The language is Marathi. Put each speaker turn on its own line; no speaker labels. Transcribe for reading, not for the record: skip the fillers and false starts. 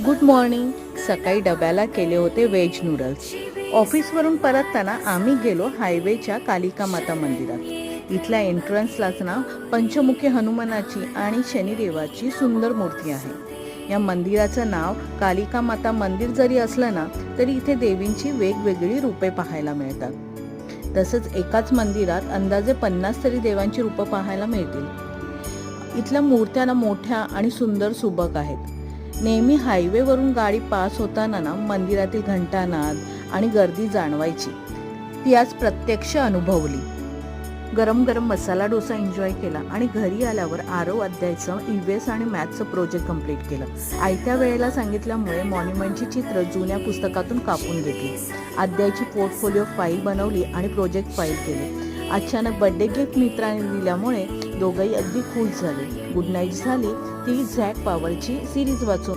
Good morning. सकाळी डब्याला केले होते व्हेज नूडल्स. ऑफिसवरून परतताना आम्ही गेलो हायवेच्या कालिका माता मंदिरात. इथल्या एंट्रन्सलाच ना पंचमुखी हनुमानाची आणि शनिदेवाची सुंदर मूर्ती आहे. या मंदिराचं नाव कालिका माता मंदिर जरी असलं ना तरी इथे देवींची वेगवेगळी रूपे पाहायला मिळतात. तसंच एकाच मंदिरात अंदाजे 50 तरी देवांची रूपं पाहायला मिळतील. इथल्या मूर्त्या ना मोठ्या आणि सुंदर सुबक आहेत. नेहमी हायवेवरून गाडी पास होताना ना मंदिरातील घंटानाद आणि गर्दी जाणवायची, ती आज प्रत्यक्ष अनुभवली. गरम गरम मसाला डोसा एन्जॉय केला आणि घरी आल्यावर आरव अध्यायचं EVS आणि मॅथ्सचं प्रोजेक्ट कंप्लीट केलं. आयत्या वेळेला सांगितल्यामुळे मॉन्युमेंटची चित्र जुन्या पुस्तकातून कापून घेतली. अध्यायची पोर्टफोलिओ फाईल बनवली आणि प्रोजेक्ट फाईल केले. अचानक बर्थडे गिफ्ट मित्राने दिल्यामुळे दोघंही अगदी खुश झाले. गुड नाईट झाली ती झॅक पॉवरची सिरीज वाचून.